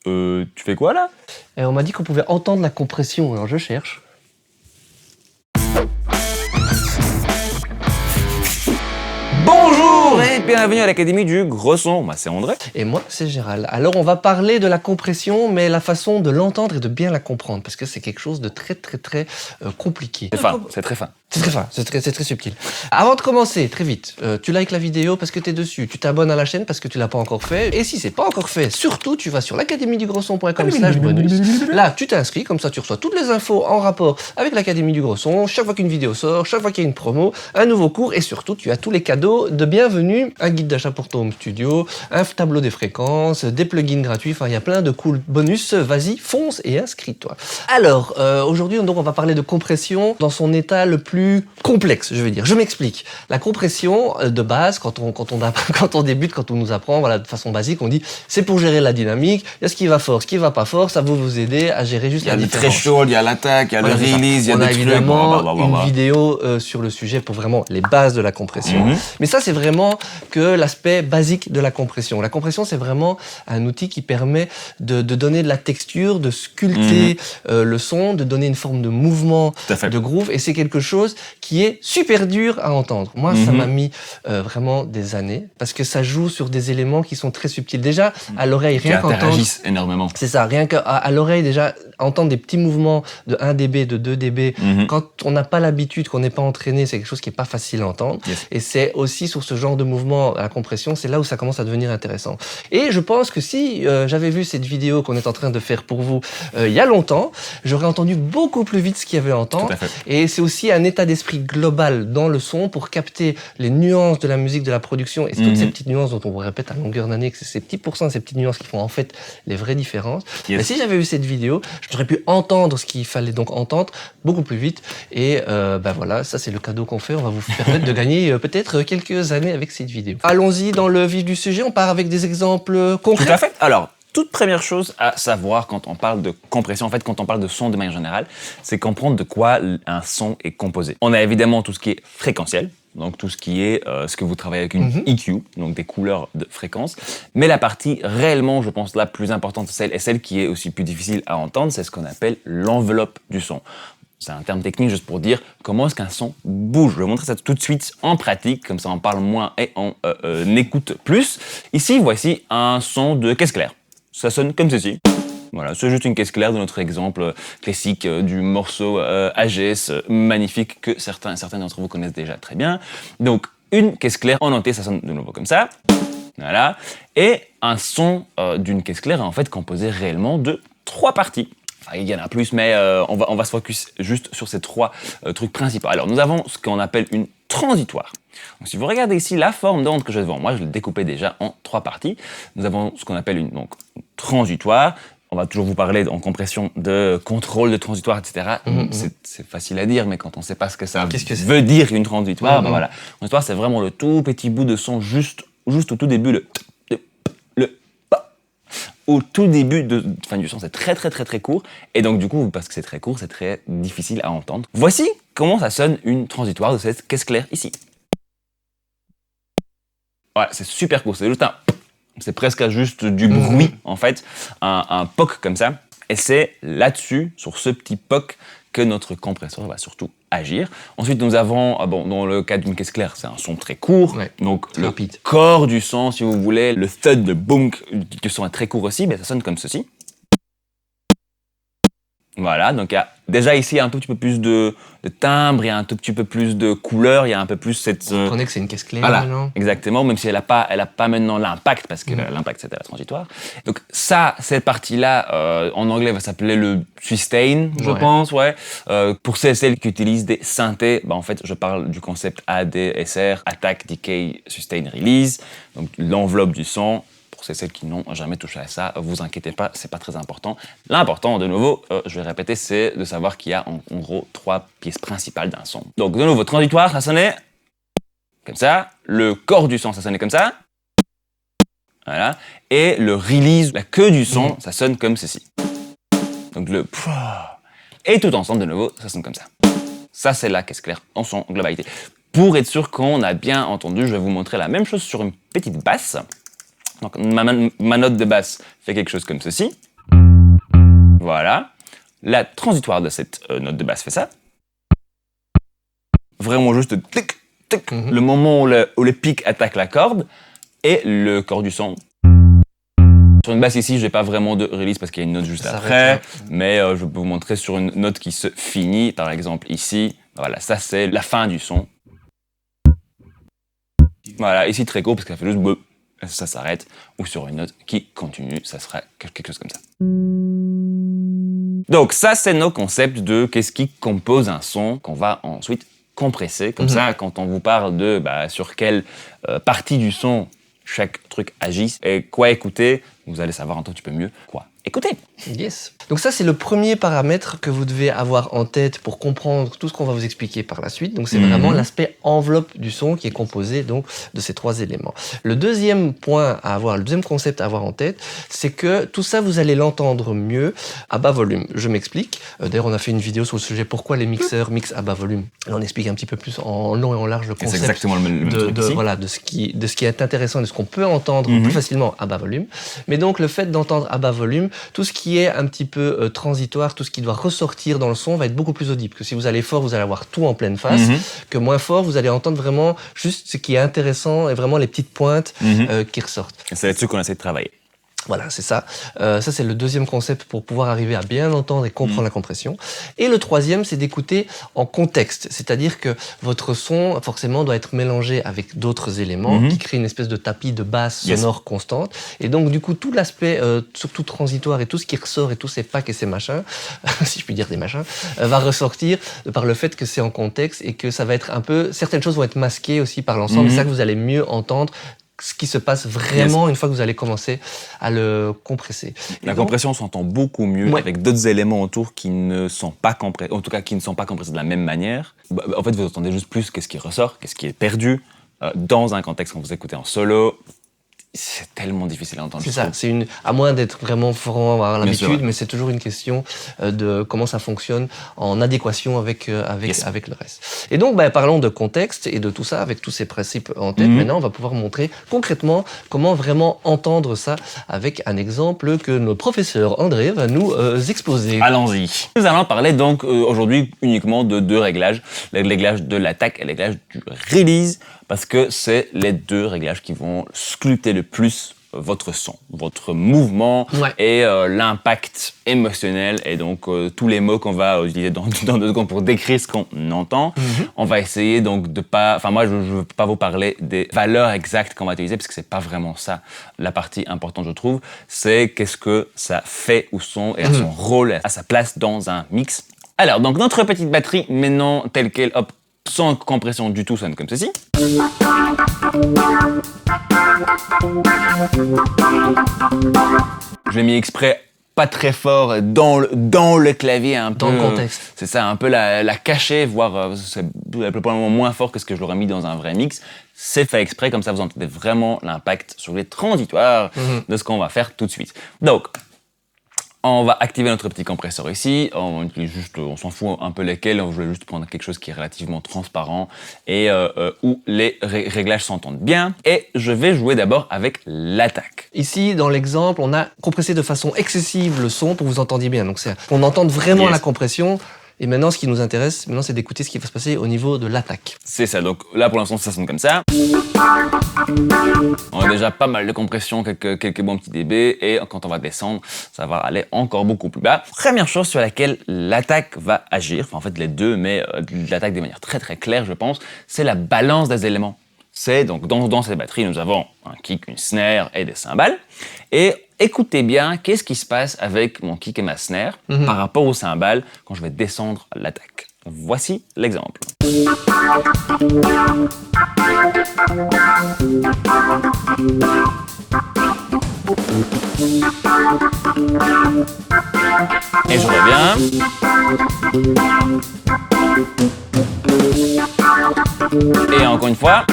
tu fais quoi là? Et on m'a dit qu'on pouvait entendre la compression, alors je cherche. Bonjour et bienvenue à l'Académie du Gros Son. Moi c'est André. Et moi, c'est Gérald. Alors, on va parler de la compression, mais la façon de l'entendre et de bien la comprendre, parce que c'est quelque chose de très compliqué. C'est fin, c'est très fin. C'est très fin, c'est très subtil. Avant de commencer, très vite, tu likes la vidéo parce que t'es dessus, tu t'abonnes à la chaîne parce que tu l'as pas encore fait, et si c'est pas encore fait, surtout, tu vas sur l'académiedugrosson.com/bonus. Là, tu t'inscris, comme ça tu reçois toutes les infos en rapport avec l'Académie du Gros Son, chaque fois qu'une vidéo sort, chaque fois qu'il y a une promo, un nouveau cours, et surtout, tu as tous les cadeaux de bienvenue, un guide d'achat pour ton home studio, un tableau des fréquences, des plugins gratuits, enfin, il y a plein de cool bonus. Vas-y, fonce et inscris-toi. Alors, aujourd'hui, donc, on va parler de compression dans son état le plus complexe, je veux dire. Je m'explique. La compression, de base, quand on débute, quand on nous apprend, voilà, de façon basique, on dit, c'est pour gérer la dynamique, il y a ce qui va fort, ce qui va pas fort, ça va vous aider à gérer juste la différence. Il y a le threshold, il y a l'attaque, il y a le release, il y a des trucs. On a évidemment une vidéo sur le sujet pour vraiment les bases de la compression. Mais ça, c'est vraiment que l'aspect basique de la compression. La compression, c'est vraiment un outil qui permet de donner de la texture, de sculpter le son, de donner une forme de mouvement, de groove, et c'est quelque chose qui est super dur à entendre. Moi, ça m'a mis vraiment des années, parce que ça joue sur des éléments qui sont très subtils. Déjà, à l'oreille, rien qu'entendre... Qui interagissent énormément. C'est ça, rien qu'à l'oreille, déjà, entendre des petits mouvements de 1 dB, de 2 dB, quand on n'a pas l'habitude, qu'on n'est pas entraîné, c'est quelque chose qui est pas facile à entendre. Et c'est aussi sur ce genre de mouvement à la compression, c'est là où ça commence à devenir intéressant. Et je pense que si j'avais vu cette vidéo qu'on est en train de faire pour vous il y a longtemps, j'aurais entendu beaucoup plus vite ce qu'il y avait à entendre. Et c'est aussi un état d'esprit global dans le son pour capter les nuances de la musique, de la production, et c'est toutes ces petites nuances dont on vous répète à longueur d'année, que c'est ces petits pourcents, ces petites nuances qui font en fait les vraies différences. Mais si j'avais eu cette vidéo, j'aurais pu entendre ce qu'il fallait donc entendre beaucoup plus vite. Et ben voilà, ça c'est le cadeau qu'on fait. On va vous permettre de gagner peut-être quelques années avec cette vidéo. Allons-y dans le vif du sujet. On part avec des exemples concrets. Tout à fait. Alors, toute première chose à savoir quand on parle de compression, en fait, quand on parle de son de manière générale, c'est comprendre de quoi un son est composé. On a évidemment tout ce qui est fréquentiel, donc tout ce qui est ce que vous travaillez avec une EQ, donc des couleurs de fréquence. Mais la partie réellement, je pense, la plus importante, celle qui est aussi plus difficile à entendre, c'est ce qu'on appelle l'enveloppe du son. C'est un terme technique juste pour dire comment est-ce qu'un son bouge. Je vais vous montrer ça tout de suite en pratique, comme ça on parle moins et on écoute plus. Ici, voici un son de caisse claire. Ça sonne comme ceci. Voilà, c'est juste une caisse claire de notre exemple classique du morceau AGS magnifique que certains d'entre vous connaissent déjà très bien. Donc, une caisse claire en entier, ça sonne de nouveau comme ça. Voilà. Et un son d'une caisse claire est en fait composé réellement de 3 parties. Enfin, il y en a plus, mais on va se focus juste sur ces 3 trucs principaux. Alors, nous avons ce qu'on appelle une transitoire. Donc, si vous regardez ici la forme d'onde que j'ai devant moi, je l'ai découpée déjà en 3 parties. Nous avons ce qu'on appelle une transitoire. On va toujours vous parler en compression de contrôle de transitoire, etc. C'est facile à dire, mais quand on ne sait pas ce que ça veut dire une transitoire, ben voilà. Une transitoire, c'est vraiment le tout petit bout de son juste au tout début, au tout début de fin du son, c'est très court, et donc du coup, parce que c'est très court, c'est très difficile à entendre. Voici comment ça sonne une transitoire de cette caisse claire ici. Voilà, c'est super court, c'est juste c'est presque juste du bruit en fait, un POC comme ça, et c'est là-dessus, sur ce petit POC, que notre compresseur va surtout agir. Ensuite, nous avons, dans le cas d'une caisse claire, c'est un son très court, donc le corps du son, si vous voulez, le thud, le bounk, du son est très court aussi, ça sonne comme ceci. Voilà, donc il y a déjà ici un tout petit peu plus de timbre, il y a un tout petit peu plus de couleur, il y a un peu plus cette... Vous comprenez que c'est une caisse claire maintenant. Exactement, même si elle a pas maintenant l'impact, parce que l'impact c'était la transitoire. Donc ça, cette partie-là, en anglais va s'appeler le sustain, je pense, pour celles qui utilisent des synthés, en fait, je parle du concept ADSR, Attack, Decay, Sustain, Release, donc l'enveloppe du son. Pour celles qui n'ont jamais touché à ça, vous inquiétez pas, c'est pas très important. L'important, de nouveau, je vais répéter, c'est de savoir qu'il y a en gros 3 pièces principales d'un son. Donc de nouveau, transitoire, ça sonnait comme ça. Le corps du son, ça sonnait comme ça. Voilà. Et le release, la queue du son, ça sonne comme ceci. Donc le... Et tout ensemble, de nouveau, ça sonne comme ça. Ça, c'est la caisse claire en son globalité. Pour être sûr qu'on a bien entendu, je vais vous montrer la même chose sur une petite basse. Donc ma note de basse fait quelque chose comme ceci. Voilà. La transitoire de cette note de basse fait ça. Vraiment juste tic, tic, le moment où le pic attaque la corde et le corps du son. Sur une basse ici, je n'ai pas vraiment de release parce qu'il y a une note juste après, mais je peux vous montrer sur une note qui se finit, par exemple ici. Voilà, ça c'est la fin du son. Voilà, ici très court parce que ça fait juste bleu, ça s'arrête. Ou sur une note qui continue, ça sera quelque chose comme ça. Donc ça c'est nos concepts de qu'est-ce qui compose un son qu'on va ensuite compresser. Comme ça, quand on vous parle de sur quelle partie du son chaque truc agisse et quoi écouter, vous allez savoir un tout petit peu mieux quoi écouter. Yes. Donc ça, c'est le premier paramètre que vous devez avoir en tête pour comprendre tout ce qu'on va vous expliquer par la suite. Donc c'est vraiment l'aspect enveloppe du son qui est composé donc de ces trois éléments. Le deuxième point à avoir, le deuxième concept à avoir en tête, c'est que tout ça, vous allez l'entendre mieux à bas volume. Je m'explique. D'ailleurs, on a fait une vidéo sur le sujet pourquoi les mixeurs mixent à bas volume. Là, on explique un petit peu plus en long et en large le concept. C'est exactement le même truc ici. Voilà, de ce qui est intéressant, de ce qu'on peut entendre plus facilement à bas volume. Mais donc, le fait d'entendre à bas volume, tout ce qui est un petit peu transitoire, tout ce qui doit ressortir dans le son va être beaucoup plus audible. Que si vous allez fort, vous allez avoir tout en pleine face. Que moins fort, vous allez entendre vraiment juste ce qui est intéressant et vraiment les petites pointes qui ressortent. C'est là-dessus qu'on essaie de travailler. Voilà, c'est ça. Ça, c'est le deuxième concept pour pouvoir arriver à bien entendre et comprendre la compression. Et le troisième, c'est d'écouter en contexte. C'est-à-dire que votre son, forcément, doit être mélangé avec d'autres éléments qui créent une espèce de tapis de basse sonore constante. Et donc, du coup, tout l'aspect, surtout transitoire et tout ce qui ressort et tous ces packs et ces machins, si je puis dire des machins, va ressortir par le fait que c'est en contexte et que ça va être un peu... Certaines choses vont être masquées aussi par l'ensemble. C'est ça que vous allez mieux entendre ce qui se passe vraiment une fois que vous allez commencer à le compresser. La compression s'entend beaucoup mieux avec d'autres éléments autour qui ne sont pas compressés, en tout cas qui ne sont pas compressés de la même manière. En fait, vous entendez juste plus qu'est-ce qui ressort, qu'est-ce qui est perdu dans un contexte quand vous écoutez en solo. C'est tellement difficile à entendre. C'est ça, à moins d'être vraiment franc, avoir l'habitude, mais c'est toujours une question de comment ça fonctionne en adéquation avec le reste. Et donc, parlons de contexte et de tout ça, avec tous ces principes en tête. Maintenant, on va pouvoir montrer concrètement comment vraiment entendre ça avec un exemple que notre professeur André va nous exposer. Allons-y. Nous allons parler donc aujourd'hui uniquement de deux réglages, le réglage de l'attaque et le réglage du release, parce que c'est les deux réglages qui vont sculpter le plus votre son, votre mouvement et l'impact émotionnel et donc tous les mots qu'on va utiliser dans 2 secondes pour décrire ce qu'on entend. On va essayer donc de pas... Enfin moi je ne veux pas vous parler des valeurs exactes qu'on va utiliser parce que c'est pas vraiment ça la partie importante je trouve. C'est qu'est-ce que ça fait au son et à son rôle, à sa place dans un mix. Alors donc notre petite batterie maintenant telle qu'elle, hop, sans compression du tout, sonne comme ceci. Je l'ai mis exprès pas très fort dans le clavier un peu. Dans le contexte. C'est ça, un peu la cacher, voire c'est probablement moins fort que ce que je l'aurais mis dans un vrai mix. C'est fait exprès, comme ça vous entendez vraiment l'impact sur les transitoires de ce qu'on va faire tout de suite. Donc, on va activer notre petit compresseur ici, on utilise juste, on s'en fout un peu lesquels, je vais juste prendre quelque chose qui est relativement transparent et où les réglages s'entendent bien. Et je vais jouer d'abord avec l'attaque. Ici, dans l'exemple, on a compressé de façon excessive le son pour que vous entendiez bien. Donc, c'est qu'on entende vraiment la compression. Et maintenant, ce qui nous intéresse, c'est d'écouter ce qui va se passer au niveau de l'attaque. C'est ça. Donc là, pour l'instant, ça sonne comme ça. On a déjà pas mal de compression, quelques bons petits dB. Et quand on va descendre, ça va aller encore beaucoup plus bas. Première chose sur laquelle l'attaque va agir, enfin en fait les deux, mais l'attaque de manière très très claire, je pense, c'est la balance des éléments. C'est donc dans cette batterie, nous avons un kick, une snare et des cymbales. Et écoutez bien, qu'est-ce qui se passe avec mon kick et ma snare par rapport aux cymbales quand je vais descendre l'attaque. Voici l'exemple. Et je reviens. Et encore une fois.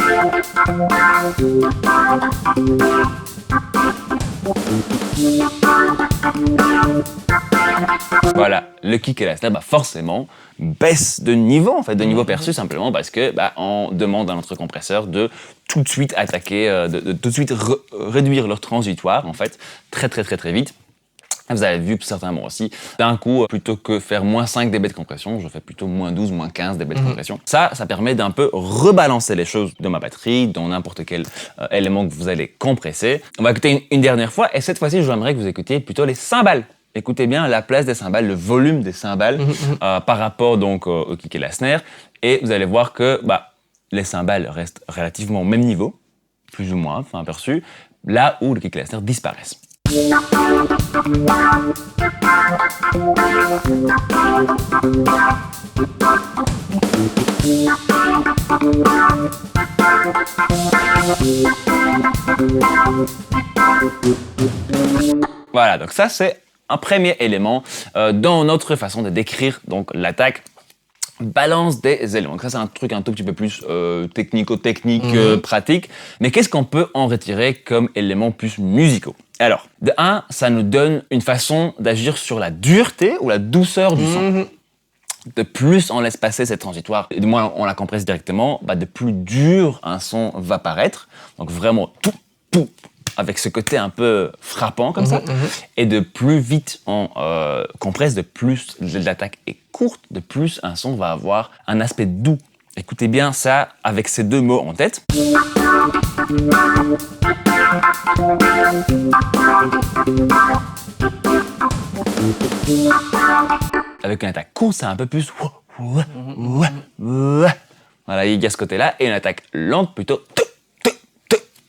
Voilà, le kick et la snare, forcément, baisse de niveau, en fait, de niveau perçu, simplement parce que on demande à notre compresseur de tout de suite attaquer, de tout de suite réduire leur transitoire, en fait, très très très très vite. Vous avez vu certainement aussi, d'un coup, plutôt que faire moins 5 dB de compression, je fais plutôt moins 12, moins 15 dB de compression. Ça permet d'un peu rebalancer les choses dans ma batterie, dans n'importe quel élément que vous allez compresser. On va écouter une dernière fois, et cette fois-ci, je voudrais que vous écoutiez plutôt les cymbales. Écoutez bien la place des cymbales, le volume des cymbales par rapport donc au kick et la snare, et vous allez voir que les cymbales restent relativement au même niveau, plus ou moins, enfin aperçu, là où le kick et la snare disparaissent. Voilà, donc ça c'est un premier élément dans notre façon de décrire donc l'attaque. Balance des éléments. Donc ça c'est un truc un tout petit peu plus technico-technique, pratique. Mais qu'est-ce qu'on peut en retirer comme éléments plus musicaux? Alors, de 1, ça nous donne une façon d'agir sur la dureté ou la douceur du son. De plus on laisse passer cette transitoire, et de moins on la compresse directement, de plus dur un son va paraître. Donc vraiment tout, avec ce côté un peu frappant comme ça. Et de plus vite on compresse, de plus l'attaque est courte, de plus un son va avoir un aspect doux. Écoutez bien ça avec ces deux mots en tête. Avec une attaque courte, c'est un peu plus... Voilà, il y a ce côté-là. Et une attaque lente, plutôt...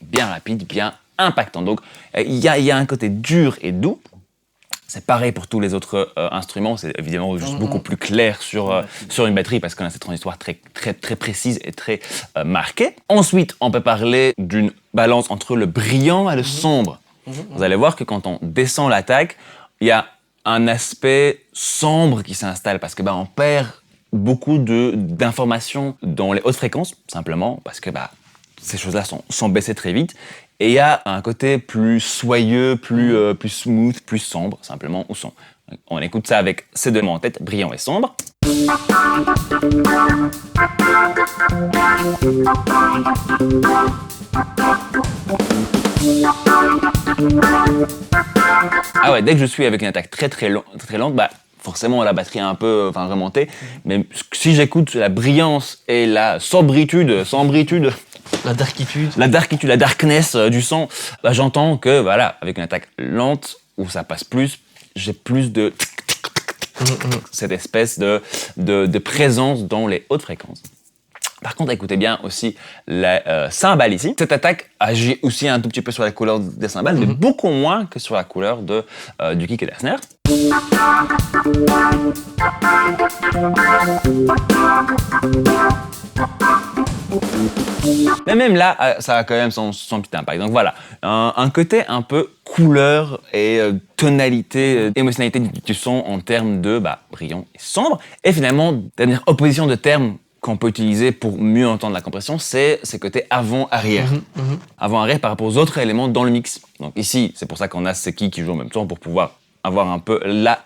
bien rapide, bien impactant. Donc, il y a un côté dur et doux. C'est pareil pour tous les autres instruments. C'est évidemment juste beaucoup plus clair sur une batterie parce qu'on a cette transitoire très précise et très marquée. Ensuite, on peut parler d'une balance entre le brillant et le sombre. Vous allez voir que quand on descend l'attaque, il y a un aspect sombre qui s'installe parce que on perd beaucoup d'informations dans les hautes fréquences, simplement parce que ces choses-là sont baissées très vite. Et il y a un côté plus soyeux, plus smooth, plus sombre, simplement, au son. On écoute ça avec ces deux mots en tête, brillant et sombre. Ah ouais, dès que je suis avec une attaque très lente, forcément la batterie est un peu remontée. Mais si j'écoute la brillance et la sombritude, la darkness du son, j'entends que voilà, avec une attaque lente où ça passe plus, j'ai plus de cette espèce de présence dans les hautes fréquences. Par contre, écoutez bien aussi la cymbale ici. Cette attaque agit aussi un tout petit peu sur la couleur des cymbales, mais beaucoup moins que sur la couleur du kick et de la snare. Mais même là, ça a quand même son petit impact. Donc voilà, un côté un peu couleur et tonalité, émotionnalité du son en termes de brillant et sombre. Et finalement, dernière opposition de termes qu'on peut utiliser pour mieux entendre la compression, c'est ce côté avant-arrière. Avant-arrière par rapport aux autres éléments dans le mix. Donc ici, c'est pour ça qu'on a ce qui joue en même temps pour pouvoir avoir un peu la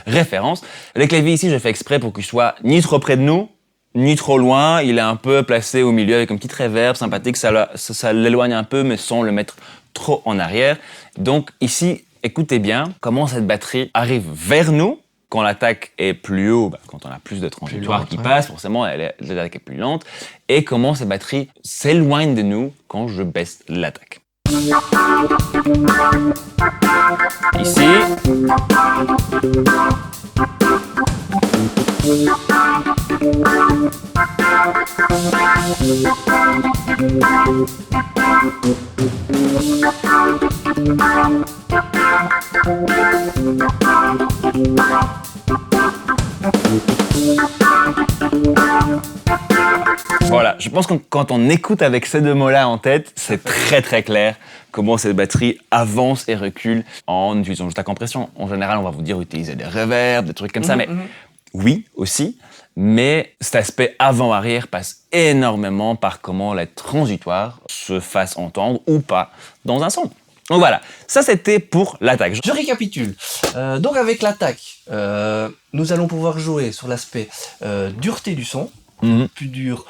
référence. Le clavier ici, je fais exprès pour qu'il soit ni trop près de nous, ni trop loin. Il est un peu placé au milieu avec un petit reverb sympathique. Ça l'éloigne un peu, mais sans le mettre trop en arrière. Donc ici, écoutez bien comment cette batterie arrive vers nous. Quand l'attaque est plus haut, quand on a plus de transitoire qui passe, forcément, l'attaque est plus lente. Et comment cette batterie s'éloigne de nous quand je baisse l'attaque. Ici. Voilà, je pense que quand on écoute avec ces deux mots-là en tête, c'est très clair comment cette batterie avance et recule en utilisant juste la compression. En général, on va vous dire utiliser des reverbs, des trucs comme ça, mais oui aussi, mais cet aspect avant-arrière passe énormément par comment les transitoires se fassent entendre ou pas dans un son. Donc voilà, ça c'était pour l'attaque. Je récapitule. Donc avec l'attaque, nous allons pouvoir jouer sur l'aspect dureté du son, plus dur,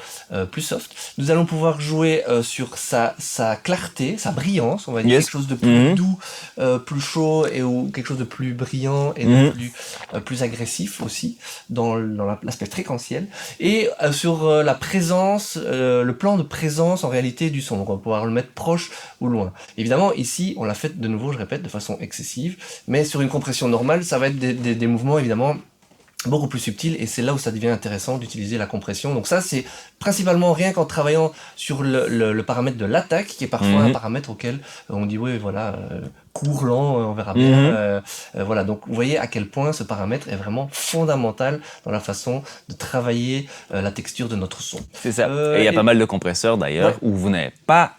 plus soft. Nous allons pouvoir jouer sur sa clarté, sa brillance, on va dire quelque chose de plus doux, plus chaud ou quelque chose de plus brillant et de plus agressif aussi dans l'aspect fréquentiel. Et sur la présence, le plan de présence en réalité du son. Donc on va pouvoir le mettre proche ou loin. Évidemment ici on l'a fait de nouveau, je répète, de façon excessive, mais sur une compression normale ça va être des mouvements évidemment beaucoup plus subtil, et c'est là où ça devient intéressant d'utiliser la compression. Donc ça c'est principalement rien qu'en travaillant sur le paramètre de l'attaque, qui est parfois un paramètre auquel on dit oui voilà, court, lent, on verra bien, voilà. Donc vous voyez à quel point ce paramètre est vraiment fondamental dans la façon de travailler la texture de notre son. C'est ça, et il y a pas mal de compresseurs d'ailleurs où vous n'avez pas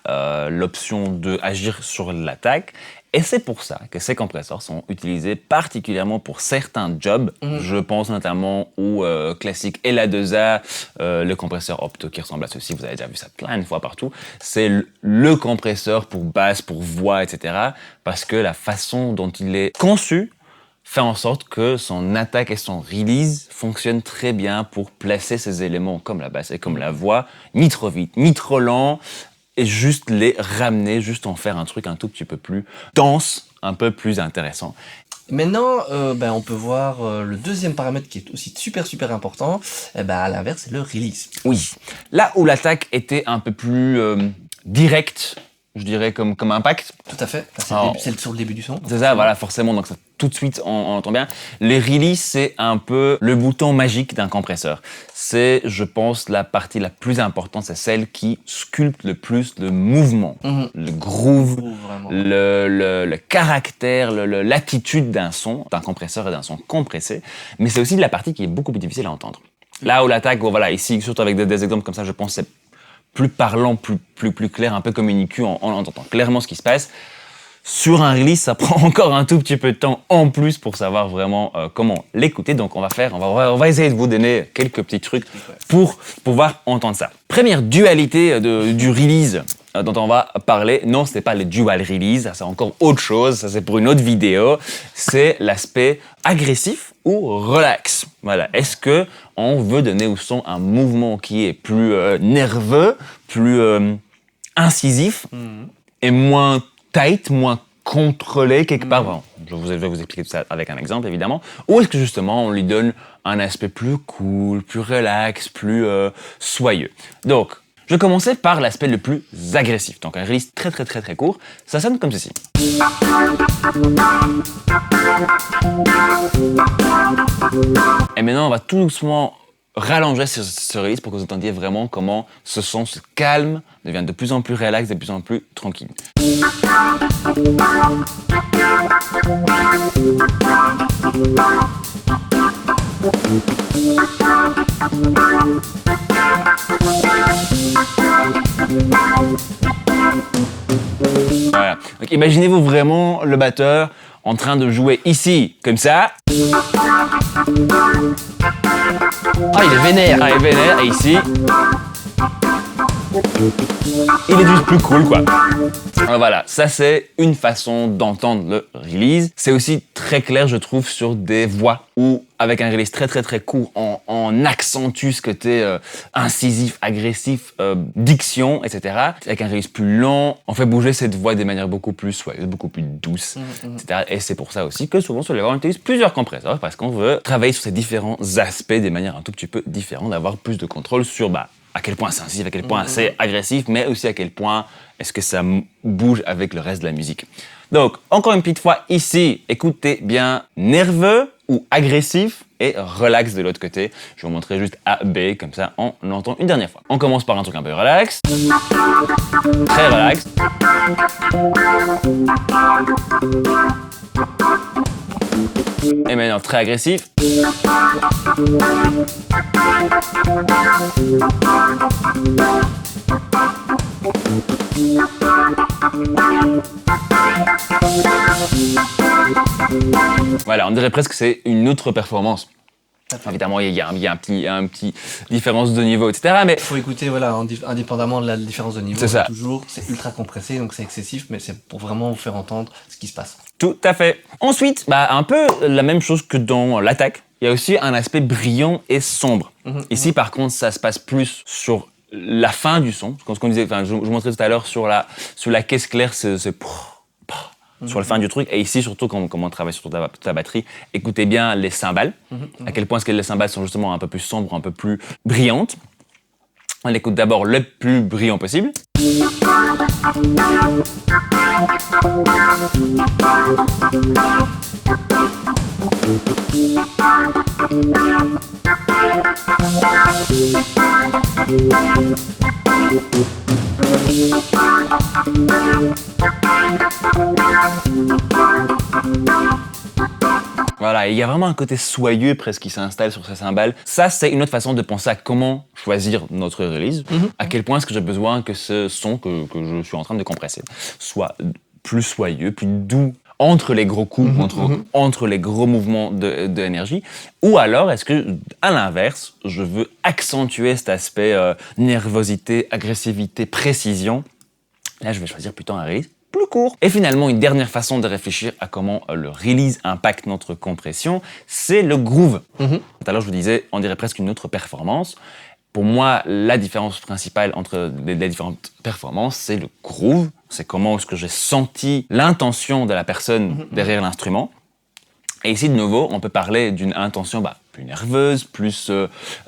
l'option d'agir sur l'attaque. Et c'est pour ça que ces compresseurs sont utilisés particulièrement pour certains jobs. Je pense notamment au classique LA2A, le compresseur Opto qui ressemble à ceci, vous avez déjà vu ça plein de fois partout. C'est le compresseur pour basse, pour voix, etc. Parce que la façon dont il est conçu fait en sorte que son attaque et son release fonctionnent très bien pour placer ces éléments comme la basse et comme la voix, ni trop vite, ni trop lent, et juste les ramener, juste en faire un truc un tout petit peu plus dense, un peu plus intéressant. Maintenant, on peut voir le deuxième paramètre qui est aussi super important, à l'inverse, c'est le release. Oui, là où l'attaque était un peu plus directe, je dirais comme impact. Tout à fait, c'est sur le début du son. C'est ça, voilà, forcément, donc ça, tout de suite on entend bien. Les release, c'est un peu le bouton magique d'un compresseur. C'est, je pense, la partie la plus importante, c'est celle qui sculpte le plus le mouvement, le groove, le caractère, l'attitude d'un son, d'un compresseur et d'un son compressé. Mais c'est aussi la partie qui est beaucoup plus difficile à entendre. Là où l'attaque, voilà, ici, surtout avec des exemples comme ça, je pense que c'est plus parlant, plus clair, un peu comme une IQ en entendant clairement ce qui se passe. Sur un release, ça prend encore un tout petit peu de temps en plus pour savoir vraiment comment l'écouter. Donc on va essayer de vous donner quelques petits trucs pour pouvoir entendre ça. Première dualité du release dont on va parler. Non, ce n'est pas le dual release, ça c'est encore autre chose, ça c'est pour une autre vidéo. C'est l'aspect agressif ou relax. Voilà. Est-ce que on veut donner au son un mouvement qui est plus nerveux, plus incisif et moins tight, moins contrôlé quelque part. Bon, je vais vous expliquer tout ça avec un exemple évidemment. Ou est-ce que justement on lui donne un aspect plus cool, plus relax, plus soyeux. Donc, je vais commencer par l'aspect le plus agressif. Donc un release très court, ça sonne comme ceci. Et maintenant on va tout doucement rallonger ce release pour que vous entendiez vraiment comment ce son se calme, devient de plus en plus relax, de plus en plus tranquille. Voilà. Donc imaginez-vous vraiment le batteur en train de jouer ici, comme ça. Ah, il est vénère. Ah, il est vénère, et ici, il est juste plus cool, quoi. Alors voilà, ça c'est une façon d'entendre le release. C'est aussi très clair, je trouve, sur des voix où, avec un release très court, on accentue ce côté incisif, agressif, diction, etc. Avec un release plus lent, on fait bouger cette voix de manière beaucoup plus soyeuse, beaucoup plus douce, etc. Et c'est pour ça aussi que souvent sur les voix, on utilise plusieurs compresseurs parce qu'on veut travailler sur ces différents aspects de manière un tout petit peu différente, d'avoir plus de contrôle sur à quel point c'est incisif, à quel point c'est agressif, mais aussi à quel point est-ce que ça bouge avec le reste de la musique. Donc, encore une petite fois, ici, écoutez bien nerveux ou agressif et relax de l'autre côté. Je vais vous montrer juste A, B, comme ça on l'entend une dernière fois. On commence par un truc un peu relax, très relax. Et maintenant, très agressif. Voilà, on dirait presque que c'est une autre performance. Évidemment, il y a un petit différence de niveau, etc. Mais il faut écouter, voilà, indépendamment de la différence de niveau. C'est ça. Toujours, c'est ultra compressé, donc c'est excessif, mais c'est pour vraiment vous faire entendre ce qui se passe. Tout à fait. Ensuite, un peu la même chose que dans l'attaque. il y a aussi un aspect brillant et sombre. Ici, par contre, ça se passe plus sur la fin du son. Ce qu'on disait, enfin, je vous montrais tout à l'heure sur la caisse claire, c'est sur la fin du truc. Et ici, surtout, quand on travaille sur ta batterie, écoutez bien les cymbales. À quel point est-ce que les cymbales sont justement un peu plus sombres, un peu plus brillantes. On écoute d'abord le plus brillant possible. Voilà, il y a vraiment un côté soyeux presque qui s'installe sur ces cymbales. Ça, c'est une autre façon de penser à comment choisir notre release. À quel point est-ce que j'ai besoin que ce son que je suis en train de compresser soit plus soyeux, plus doux entre les gros coups, entre les gros mouvements d'énergie. Ou alors, est-ce que, à l'inverse, je veux accentuer cet aspect nervosité, agressivité, précision. Là, je vais choisir plutôt un release plus court. Et finalement, une dernière façon de réfléchir à comment le release impacte notre compression, c'est le groove. Tout à l'heure, je vous disais, on dirait presque une autre performance. Pour moi, la différence principale entre les différentes performances, c'est le groove. C'est comment est-ce que j'ai senti l'intention de la personne derrière l'instrument. Et ici, de nouveau, on peut parler d'une intention plus nerveuse, plus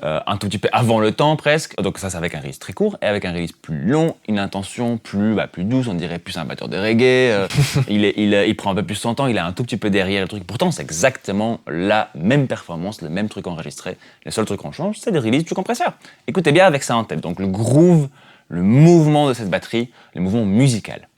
un tout petit peu avant le temps presque. Donc ça, c'est avec un release très court. Et avec un release plus long, une intention plus douce, on dirait plus un batteur de reggae. Il prend un peu plus son temps, il est un tout petit peu derrière le truc. Pourtant, c'est exactement la même performance, le même truc enregistré. Le seul truc qu'on change, c'est le release du compresseur. Écoutez bien avec ça en tête. Donc le groove, le mouvement de cette batterie, le mouvement musical.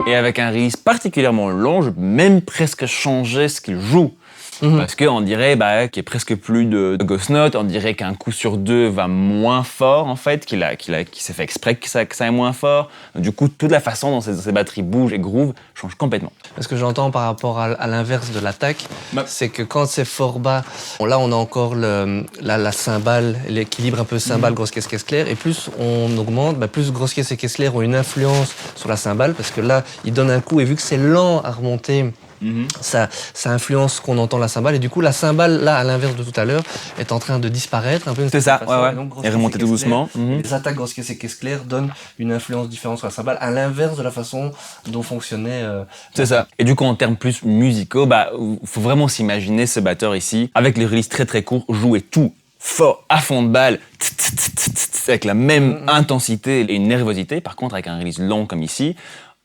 Et avec un release particulièrement long, je peux même presque changer ce qu'il joue. Parce qu'on dirait qu'il y a presque plus de ghost notes, on dirait qu'un coup sur deux va moins fort en fait, qu'il s'est fait exprès que ça aille moins fort. Du coup, toute la façon dont ces batteries bougent et groove change complètement. Ce que j'entends par rapport à l'inverse de l'attaque, c'est que quand c'est fort bas, là on a encore la cymbale, l'équilibre un peu cymbale, grosse caisse claire, et plus on augmente, plus grosse caisse et caisse claire ont une influence sur la cymbale, parce que là, il donne un coup, et vu que c'est lent à remonter, ça influence ce qu'on entend la cymbale, et du coup la cymbale là à l'inverse de tout à l'heure est en train de disparaître un peu. C'est ça, et remonter tout doucement. Les attaques grosse caisse et caisse claire donnent une influence différente sur la cymbale à l'inverse de la façon dont fonctionnait. C'est ça. Et du coup en termes plus musicaux, faut vraiment s'imaginer ce batteur ici avec les releases très très courts jouer tout fort à fond de balle avec la même intensité et une nervosité. Par contre avec un release long comme ici,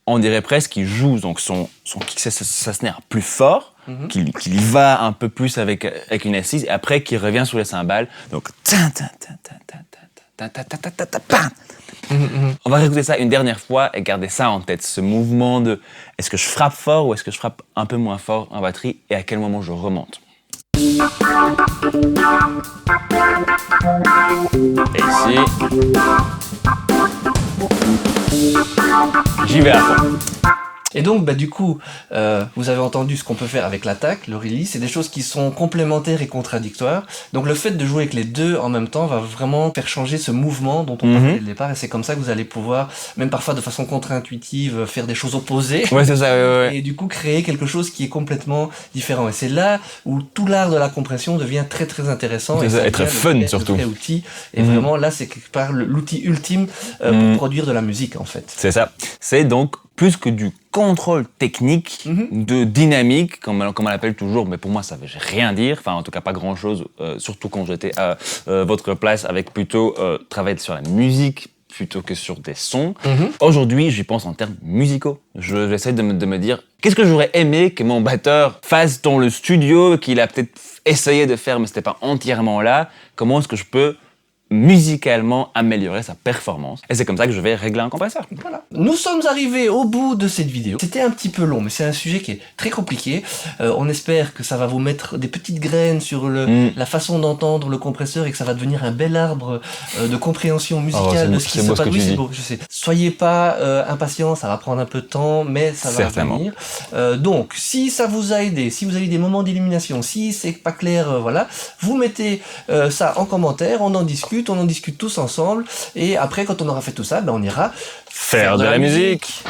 on dirait presque qu'il joue donc son kick, sa snare plus fort, qu'il y va un peu plus avec une assise, et après qu'il revient sur les cymbales. Donc on va réécouter ça une dernière fois et garder ça en tête, ce mouvement de est-ce que je frappe fort ou est-ce que je frappe un peu moins fort en batterie et à quel moment je remonte. Et ici, j'y vais à fond. Et donc, du coup, vous avez entendu ce qu'on peut faire avec l'attaque, le release, c'est des choses qui sont complémentaires et contradictoires. Donc le fait de jouer avec les deux en même temps va vraiment faire changer ce mouvement dont on parlait dès le départ, et c'est comme ça que vous allez pouvoir, même parfois de façon contre-intuitive, faire des choses opposées. Ouais, c'est ça, ouais. Et du coup, créer quelque chose qui est complètement différent. Et c'est là où tout l'art de la compression devient très très intéressant. C'est ça, et très fun surtout. Vrai outil. Et vraiment, là, c'est quelque part l'outil ultime pour produire de la musique, en fait. C'est ça. C'est donc plus que du contrôle technique, de dynamique, comme on l'appelle toujours, mais pour moi ça ne veut rien dire, enfin en tout cas pas grand-chose, surtout quand j'étais à votre place avec plutôt travailler sur la musique plutôt que sur des sons. Aujourd'hui, j'y pense en termes musicaux. J'essaie de me dire, qu'est-ce que j'aurais aimé que mon batteur fasse dans le studio, qu'il a peut-être essayé de faire, mais c'était pas entièrement là. Comment est-ce que je peux musicalement améliorer sa performance. Et c'est comme ça que je vais régler un compresseur. Voilà. Nous sommes arrivés au bout de cette vidéo. C'était un petit peu long, mais c'est un sujet qui est très compliqué. On espère que ça va vous mettre des petites graines sur la façon d'entendre le compresseur et que ça va devenir un bel arbre de compréhension musicale de ce qui se passe. Oui, c'est beau, je sais. Soyez pas impatients, ça va prendre un peu de temps, mais ça va venir. Donc, si ça vous a aidé, si vous avez des moments d'illumination, si c'est pas clair, voilà, vous mettez ça en commentaire, on en discute tous ensemble, et après, quand on aura fait tout ça, ben, on ira faire de la musique.